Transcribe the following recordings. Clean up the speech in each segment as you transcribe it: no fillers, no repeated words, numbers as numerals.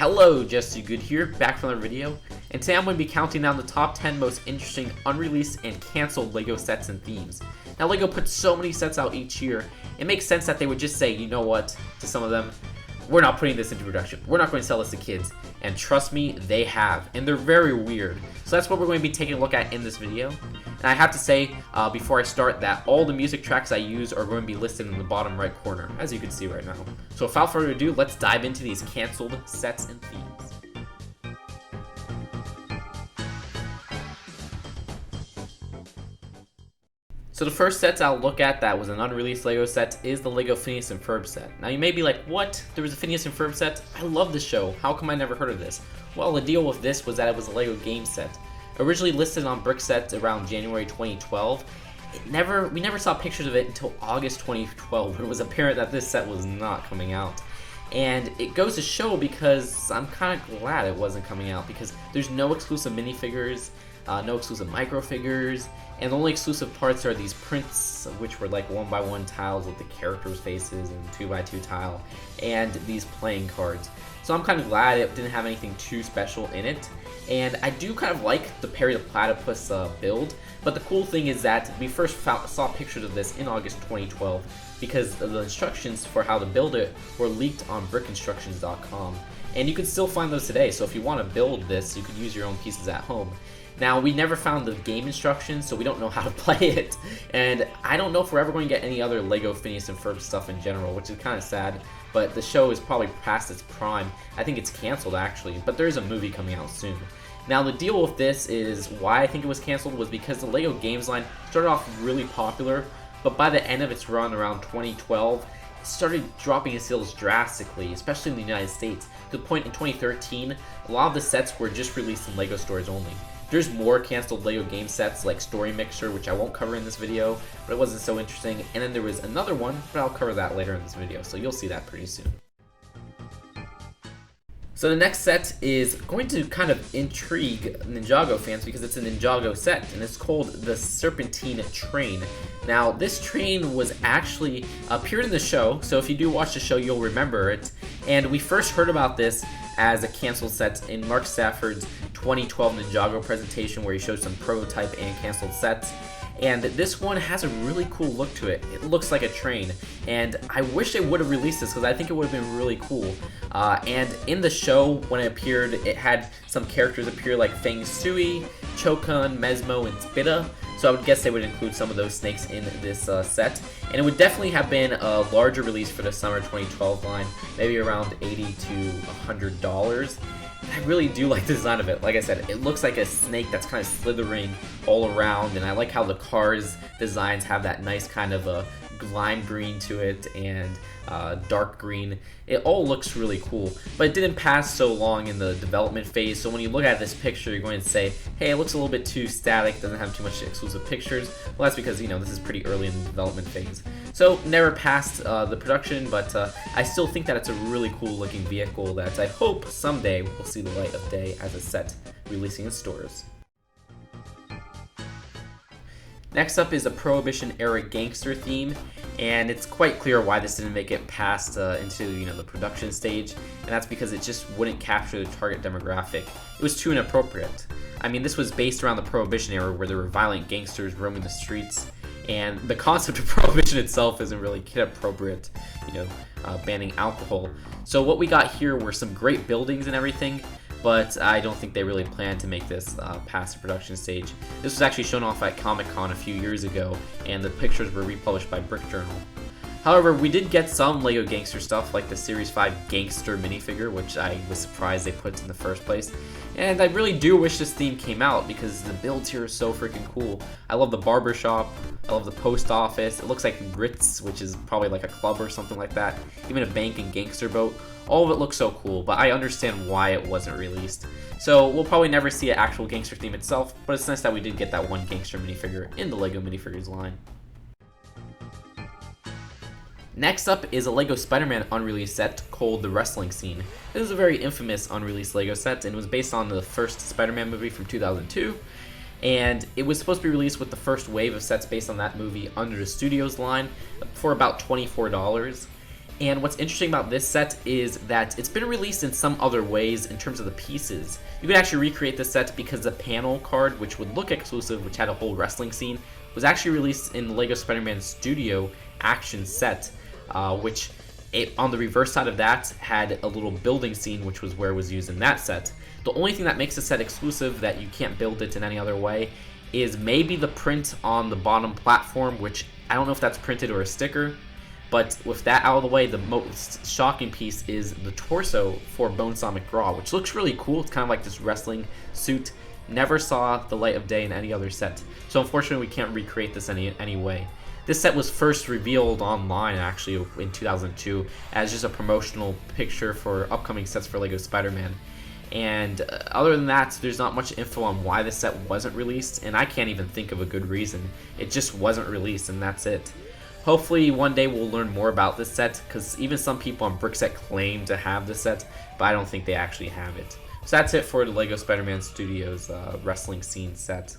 Hello, Jesse Good here, back from another video, and today I'm going to be counting down the top 10 most interesting unreleased and canceled LEGO sets and themes. Now LEGO puts so many sets out each year, it makes sense that they would just say, you know what, to some of them, we're not putting this into production, we're not going to sell this to kids, and trust me, they have, and they're very weird. So that's what we're going to be taking a look at in this video. And I have to say, before I start, that all the music tracks I use are going to be listed in the bottom right corner, as you can see right now. So without further ado, let's dive into these canceled sets and themes. So the first set I'll look at that was an unreleased LEGO set is the LEGO Phineas and Ferb set. Now you may be like, what? There was a Phineas and Ferb set? I love this show. How come I never heard of this? Well, the deal with this was that it was a LEGO game set. Originally listed on brick sets around January 2012, we never saw pictures of it until August 2012 when it was apparent that this set was not coming out. And it goes to show because I'm kind of glad it wasn't coming out because there's no exclusive minifigures, no exclusive micro figures, and the only exclusive parts are these prints, which were like 1x1 tiles with the characters' faces and 2x2 tile, and these playing cards. So I'm kind of glad it didn't have anything too special in it. And I do kind of like the Perry the Platypus build, but the cool thing is that we first saw pictures of this in August 2012 because the instructions for how to build it were leaked on brickinstructions.com. And you can still find those today, so if you want to build this, you could use your own pieces at home. Now, we never found the game instructions, so we don't know how to play it, and I don't know if we're ever going to get any other LEGO Phineas and Ferb stuff in general, which is kind of sad, but the show is probably past its prime. I think it's canceled, actually, but there's a movie coming out soon. Now, the deal with this is why I think it was canceled was because the LEGO Games line started off really popular, but by the end of its run around 2012, it started dropping in sales drastically, especially in the United States, to the point in 2013, a lot of the sets were just released in LEGO stores only. There's more canceled LEGO game sets like Story Mixer, which I won't cover in this video, but it wasn't so interesting, and then there was another one, but I'll cover that later in this video, so you'll see that pretty soon. So the next set is going to kind of intrigue Ninjago fans because it's a Ninjago set, and it's called the Serpentina Train. Now, this train was actually appeared in the show, so if you do watch the show, you'll remember it. And we first heard about this as a canceled set in Mark Stafford's 2012 Ninjago presentation where he showed some prototype and canceled sets. And this one has a really cool look to it. It looks like a train, and I wish they would have released this because I think it would have been really cool. And in the show, when it appeared, it had some characters appear like Feng Sui, Chokun, Mesmo, and Spitta. So I would guess they would include some of those snakes in this set. And it would definitely have been a larger release for the summer 2012 line, maybe around $80 to $100. I really do like the design of it. Like I said, it looks like a snake that's kind of slithering all around, and I like how the cars designs have that nice kind of a lime green to it and dark green. It all looks really cool, but it didn't pass so long in the development phase, so when you look at this picture, you're going to say, hey, it looks a little bit too static, doesn't have too much exclusive pictures. Well, that's because, you know, this is pretty early in the development phase. So, never passed the production, but I still think that it's a really cool looking vehicle that I hope someday will see the light of day as a set releasing in stores. Next up is a Prohibition-Era gangster theme, and it's quite clear why this didn't make it past into the production stage, and that's because it just wouldn't capture the target demographic. It was too inappropriate. I mean, this was based around the Prohibition era where there were violent gangsters roaming the streets, and the concept of prohibition itself isn't really kid appropriate, banning alcohol. So what we got here were some great buildings and everything, but I don't think they really planned to make this past the production stage. This was actually shown off at Comic-Con a few years ago, and the pictures were republished by Brick Journal. However, we did get some LEGO Gangster stuff, like the Series 5 Gangster minifigure, which I was surprised they put in the first place. And I really do wish this theme came out, because the builds here are so freaking cool. I love the barber shop, I love the post office, it looks like Ritz, which is probably like a club or something like that, even a bank and gangster boat. All of it looks so cool, but I understand why it wasn't released. So we'll probably never see an actual gangster theme itself, but it's nice that we did get that one gangster minifigure in the LEGO minifigures line. Next up is a LEGO Spider-Man unreleased set called The Wrestling Scene. This is a very infamous unreleased LEGO set, and it was based on the first Spider-Man movie from 2002. And it was supposed to be released with the first wave of sets based on that movie under the Studios line for about $24. And what's interesting about this set is that it's been released in some other ways in terms of the pieces. You could actually recreate this set because the panel card, which would look exclusive, which had a whole wrestling scene, was actually released in the LEGO Spider-Man Studio action set, which on the reverse side of that had a little building scene, which was where it was used in that set. The only thing that makes the set exclusive, that you can't build it in any other way, is maybe the print on the bottom platform, which I don't know if that's printed or a sticker. But with that out of the way, the most shocking piece is the torso for Bonesaw McGraw, which looks really cool. It's kind of like this wrestling suit. Never saw the light of day in any other set. So unfortunately, we can't recreate this any way. This set was first revealed online, actually, in 2002 as just a promotional picture for upcoming sets for LEGO Spider-Man. And other than that, there's not much info on why this set wasn't released, and I can't even think of a good reason. It just wasn't released, and that's it. Hopefully one day we'll learn more about this set, because even some people on Brickset claim to have this set, but I don't think they actually have it. So that's it for the LEGO Spider-Man Studios wrestling scene set.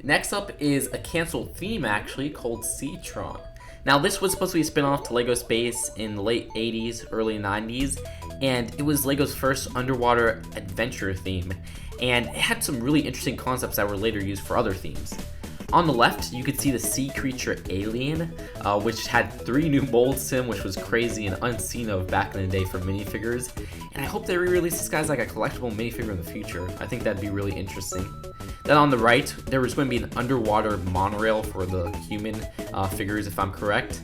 Next up is a canceled theme, actually, called Seatron. Now, this was supposed to be a spin-off to LEGO Space in the late 80s, early 90s, and it was LEGO's first underwater adventure theme, and it had some really interesting concepts that were later used for other themes. On the left, you could see the sea creature Alien, which had 3 new molds to him, which was crazy and unseen of back in the day for minifigures. And I hope they re-release this guy as like a collectible minifigure in the future. I think that'd be really interesting. Then on the right, there was going to be an underwater monorail for the human figures, if I'm correct.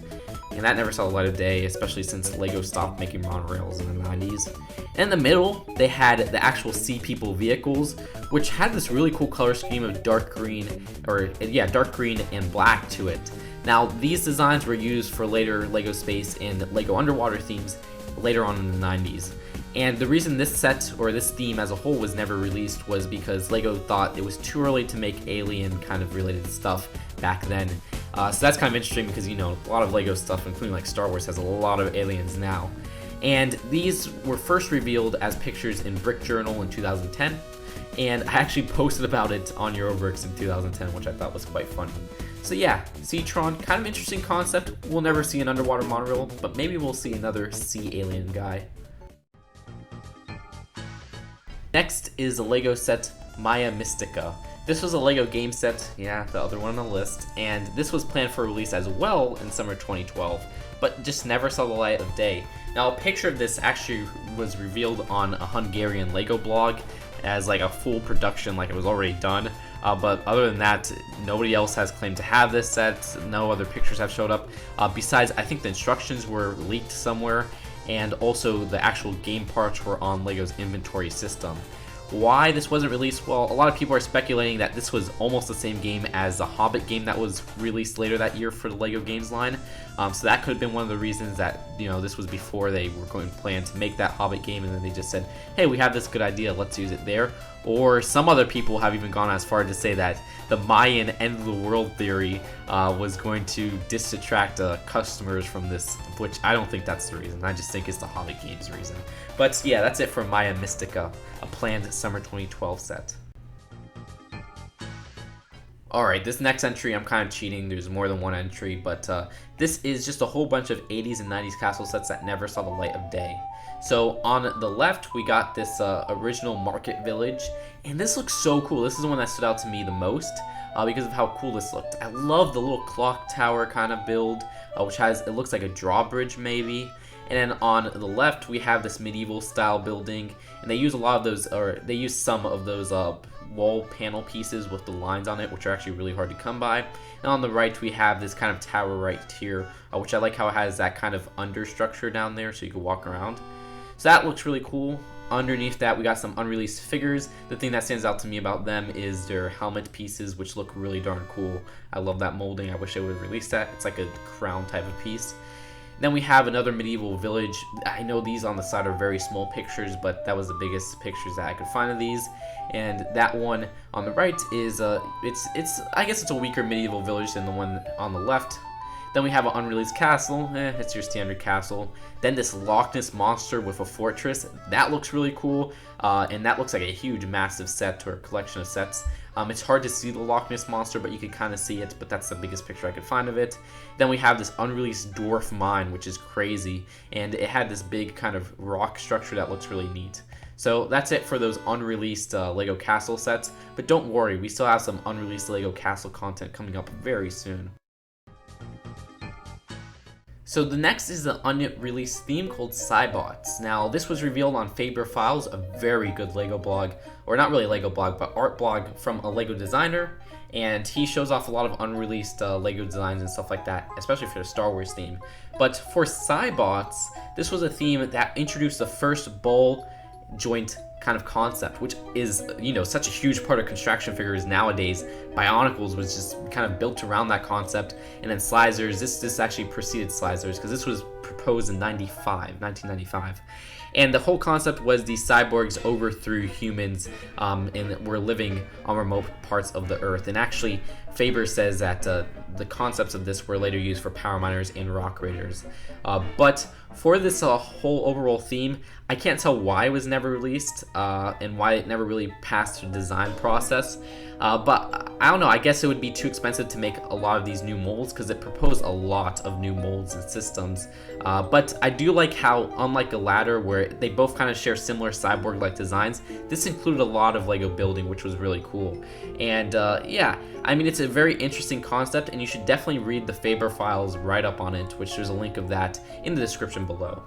And that never saw the light of day, especially since LEGO stopped making monorails in the 90s. And in the middle, they had the actual Sea People vehicles, which had this really cool color scheme of dark green and black to it. Now, these designs were used for later LEGO Space and LEGO Underwater themes later on in the 90s. And the reason this set, or this theme as a whole, was never released was because LEGO thought it was too early to make alien kind of related stuff back then. So that's kind of interesting because, you know, a lot of LEGO stuff, including like Star Wars, has a lot of aliens now. And these were first revealed as pictures in Brick Journal in 2010. And I actually posted about it on Eurobricks in 2010, which I thought was quite funny. So yeah, Seatron, kind of interesting concept. We'll never see an underwater monorail, but maybe we'll see another sea alien guy. Next is the LEGO set Maya Mystica. This was a LEGO game set, yeah, the other one on the list, and this was planned for release as well in summer 2012, but just never saw the light of day. Now, a picture of this actually was revealed on a Hungarian LEGO blog as like a full production, like it was already done, but other than that, nobody else has claimed to have this set. No other pictures have showed up, besides I think the instructions were leaked somewhere, and also the actual game parts were on LEGO's inventory system. Why this wasn't released? Well, a lot of people are speculating that this was almost the same game as the Hobbit game that was released later that year for the LEGO Games line. So that could have been one of the reasons that, you know, this was before they were going to plan to make that Hobbit game, and then they just said, hey, we have this good idea, let's use it there. Or some other people have even gone as far to say that the Mayan end of the world theory was going to distract customers from this, which I don't think that's the reason. I just think it's the Hobbit game's reason. But yeah, that's it for Maya Mystica, a planned summer 2012 set. Alright, this next entry, I'm kind of cheating, there's more than one entry, but this is just a whole bunch of 80s and 90s castle sets that never saw the light of day. So on the left, we got this original market village, and this looks so cool. This is the one that stood out to me the most because of how cool this looked. I love the little clock tower kind of build, which has, it looks like a drawbridge maybe. And then on the left, we have this medieval style building, and they use a lot of those, or they use some of those wall panel pieces with the lines on it, which are actually really hard to come by. And on the right, we have this kind of tower right here, which I like how it has that kind of understructure down there so you can walk around. So that looks really cool. Underneath that, we got some unreleased figures. The thing that stands out to me about them is their helmet pieces, which look really darn cool. I love that molding. I wish they would have released that. It's like a crown type of piece. Then we have another medieval village. I know these on the side are very small pictures, but that was the biggest pictures that I could find of these. And that one on the right is it's I guess it's a weaker medieval village than the one on the left. Then we have an unreleased castle. It's your standard castle. Then this Loch Ness monster with a fortress. That looks really cool. And that looks like a huge, massive set or collection of sets. It's hard to see the Loch Ness Monster, but you can kind of see it, but that's the biggest picture I could find of it. Then we have this unreleased dwarf mine, which is crazy, and it had this big kind of rock structure that looks really neat. So that's it for those unreleased LEGO Castle sets, but don't worry, we still have some unreleased LEGO Castle content coming up very soon. So the next is the unreleased theme called Sci Bots. Now this was revealed on Faber Files, a very good LEGO blog, or not really LEGO blog, but art blog from a LEGO designer, and he shows off a lot of unreleased LEGO designs and stuff like that, especially for the Star Wars theme. But for Sci Bots, this was a theme that introduced the first ball joint kind of concept, which is, you know, such a huge part of construction figures nowadays. Bionicles was just kind of built around that concept, and then Slizers, this actually preceded Slizers because this was proposed in 1995. And the whole concept was these cyborgs overthrew humans and were living on remote parts of the Earth. And actually, Faber says that the concepts of this were later used for power miners and rock raiders. But for this whole overall theme, I can't tell why it was never released and why it never really passed the design process. But I don't know, I guess it would be too expensive to make a lot of these new molds because it proposed a lot of new molds and systems. But I do like how, unlike a ladder where they both kind of share similar cyborg-like designs, this included a lot of LEGO building, which was really cool. And yeah, I mean, it's a very interesting concept, and you should definitely read the Faber Files write-up on it, which there's a link of that in the description below.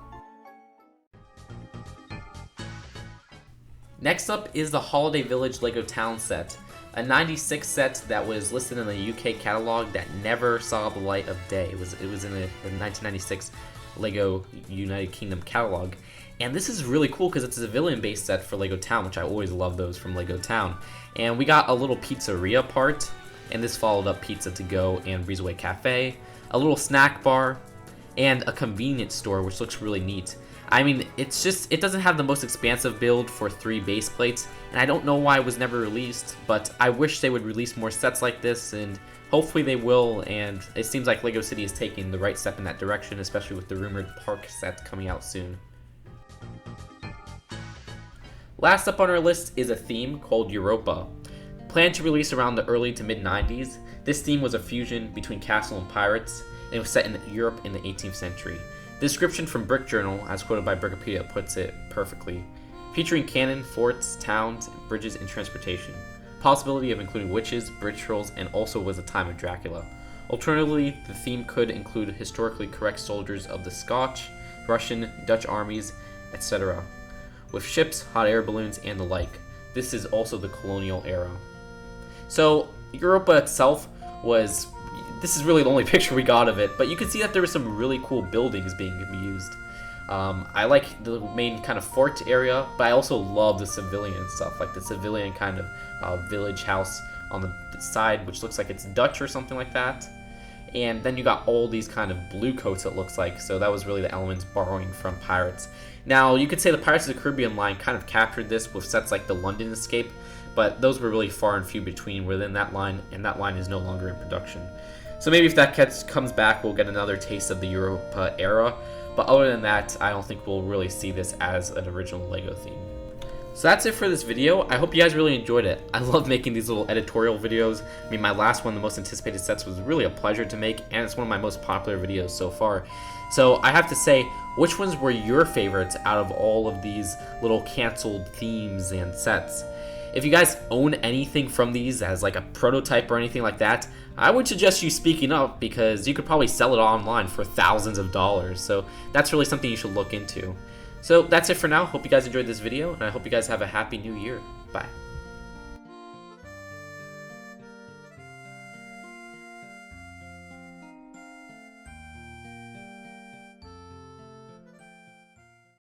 Next up is the Holiday Village LEGO Town set, a 96 set that was listed in the UK catalog that never saw the light of day. It was in the 1996 LEGO United Kingdom catalog. And this is really cool because it's a civilian-based set for LEGO Town, which I always love those from LEGO Town. And we got a little pizzeria part, and this followed up Pizza to Go and Breezeway Cafe, a little snack bar, and a convenience store, which looks really neat. I mean, it doesn't have the most expansive build for 3 base plates, and I don't know why it was never released, but I wish they would release more sets like this, and hopefully they will, and it seems like LEGO City is taking the right step in that direction, especially with the rumored park set coming out soon. Last up on our list is a theme called Europa. Planned to release around the early to mid-90s, this theme was a fusion between castle and pirates, and it was set in Europe in the 18th century. The description from Brick Journal, as quoted by Brickopedia, puts it perfectly. Featuring cannon, forts, towns, bridges, and transportation. Possibility of including witches, bridge trolls, and also was a time of Dracula. Alternatively, the theme could include historically correct soldiers of the Scotch, Russian, Dutch armies, etc. with ships, hot air balloons, and the like. This is also the colonial era. So, Europa itself was... This is really the only picture we got of it, but you can see that there were some really cool buildings being used. I like the main kind of fort area, but I also love the civilian stuff, like the civilian kind of village house on the side, which looks like it's Dutch or something like that. And then you got all these kind of blue coats, it looks like, so that was really the elements borrowing from Pirates. Now, you could say the Pirates of the Caribbean line kind of captured this with sets like the London Escape, but those were really far and few between within that line, and that line is no longer in production. So maybe if that comes back, we'll get another taste of the Europa era, but other than that, I don't think we'll really see this as an original LEGO theme. So that's it for this video. I hope you guys really enjoyed it. I love making these little editorial videos. I mean, my last one, the most anticipated sets, was really a pleasure to make, and it's one of my most popular videos so far. So I have to say, which ones were your favorites out of all of these little canceled themes and sets? If you guys own anything from these as like a prototype or anything like that, I would suggest you speaking up because you could probably sell it online for thousands of dollars. So that's really something you should look into. So that's it for now. Hope you guys enjoyed this video, and I hope you guys have a happy new year. Bye.